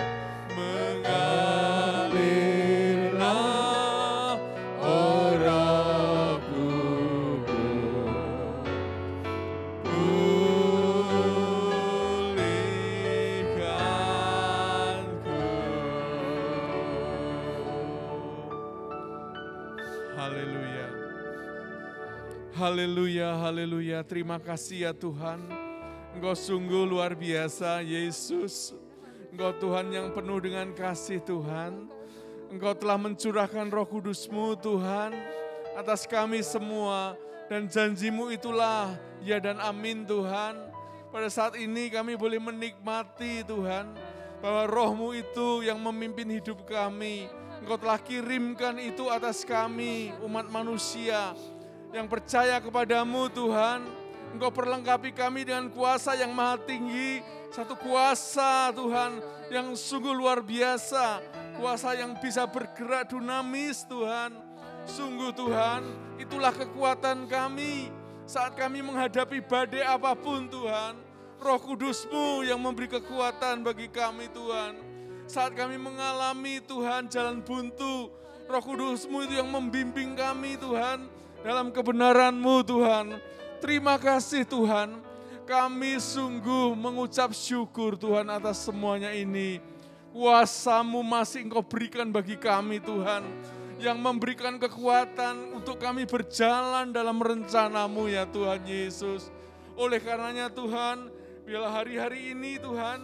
[SPEAKER 2] Mengalirlah Roh Kudus,
[SPEAKER 3] pulihkanku. Haleluya. Haleluya, haleluya. Terima kasih ya Tuhan. Engkau sungguh luar biasa Yesus. Engkau Tuhan yang penuh dengan kasih Tuhan. Engkau telah mencurahkan Roh Kudus-Mu Tuhan atas kami semua. Dan janji-Mu itulah ya dan amin Tuhan. Pada saat ini kami boleh menikmati Tuhan, bahwa Roh-Mu itu yang memimpin hidup kami. Engkau telah kirimkan itu atas kami, umat manusia yang percaya kepadamu Tuhan. Engkau perlengkapi kami dengan kuasa yang maha tinggi, satu kuasa Tuhan yang sungguh luar biasa, kuasa yang bisa bergerak dinamis Tuhan. Sungguh Tuhan, itulah kekuatan kami saat kami menghadapi badai apapun Tuhan. Roh Kudus-Mu yang memberi kekuatan bagi kami Tuhan. Saat kami mengalami Tuhan jalan buntu, Roh Kudus-Mu itu yang membimbing kami Tuhan dalam kebenaran-Mu Tuhan. Terima kasih Tuhan, kami sungguh mengucap syukur Tuhan atas semuanya ini. Kuasa-Mu masih Engkau berikan bagi kami Tuhan, yang memberikan kekuatan untuk kami berjalan dalam rencana-Mu ya Tuhan Yesus. Oleh karenanya Tuhan, biarlah hari-hari ini Tuhan,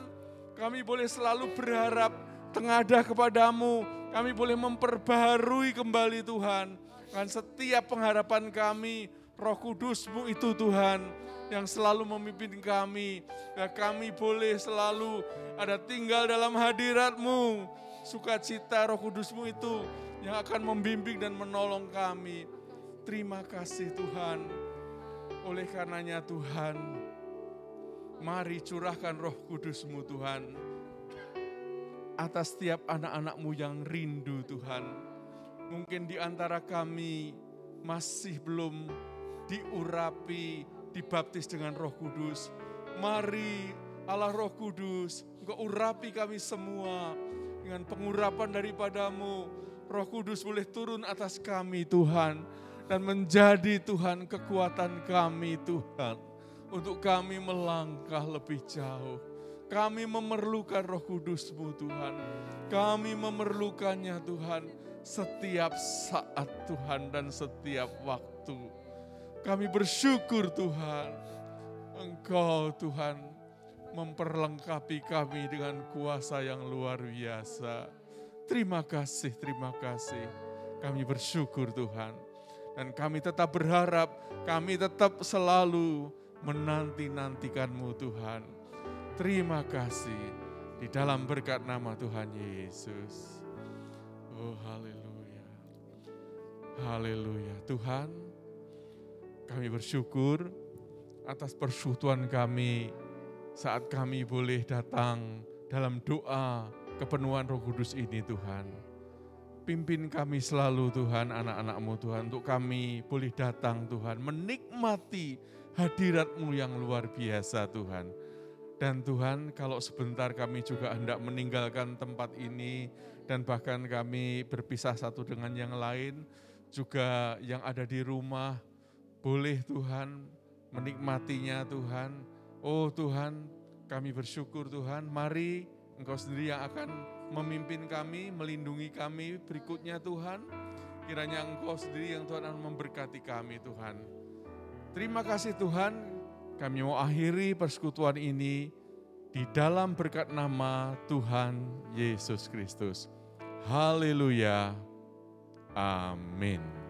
[SPEAKER 3] kami boleh selalu berharap tengadah kepadamu. Kami boleh memperbaharui kembali Tuhan. Dan setiap pengharapan kami, Roh Kudus-Mu itu Tuhan yang selalu memimpin kami. Dan kami boleh selalu ada tinggal dalam hadirat-Mu. Sukacita Roh Kudus-Mu itu yang akan membimbing dan menolong kami. Terima kasih Tuhan. Oleh karenanya Tuhan, mari curahkan Roh Kudus-Mu Tuhan atas setiap anak-anak-Mu yang rindu Tuhan. Mungkin di antara kami masih belum diurapi, dibaptis dengan Roh Kudus. Mari Allah Roh Kudus, Engkau urapi kami semua dengan pengurapan daripada-Mu. Roh Kudus boleh turun atas kami Tuhan. dan menjadi Tuhan kekuatan kami Tuhan. Untuk kami melangkah lebih jauh. Kami memerlukan Roh Kudus-Mu Tuhan. Kami memerlukannya Tuhan setiap saat Tuhan dan setiap waktu. Kami bersyukur Tuhan, Engkau Tuhan memperlengkapi kami dengan kuasa yang luar biasa. Terima kasih, terima kasih. Kami bersyukur Tuhan. Dan kami tetap berharap, kami tetap selalu menanti-nantikan-Mu Tuhan. Terima kasih di dalam berkat nama Tuhan Yesus. Oh haleluya. Haleluya. Tuhan, kami bersyukur atas persekutuan kami saat kami boleh datang dalam doa kepenuhan Roh Kudus ini Tuhan. Pimpin kami selalu Tuhan, anak-anak-Mu Tuhan, untuk kami boleh datang Tuhan, menikmati hadirat-Mu yang luar biasa Tuhan. Dan Tuhan, kalau sebentar kami juga hendak meninggalkan tempat ini, dan bahkan kami berpisah satu dengan yang lain, juga yang ada di rumah, boleh Tuhan menikmatinya Tuhan. Oh Tuhan, kami bersyukur Tuhan, mari Engkau sendiri yang akan memimpin kami, melindungi kami berikutnya Tuhan. Kiranya Engkau sendiri yang Tuhan akan memberkati kami Tuhan. Terima kasih Tuhan, kami mau akhiri persekutuan ini di dalam berkat nama Tuhan Yesus Kristus. Haleluya. Amin.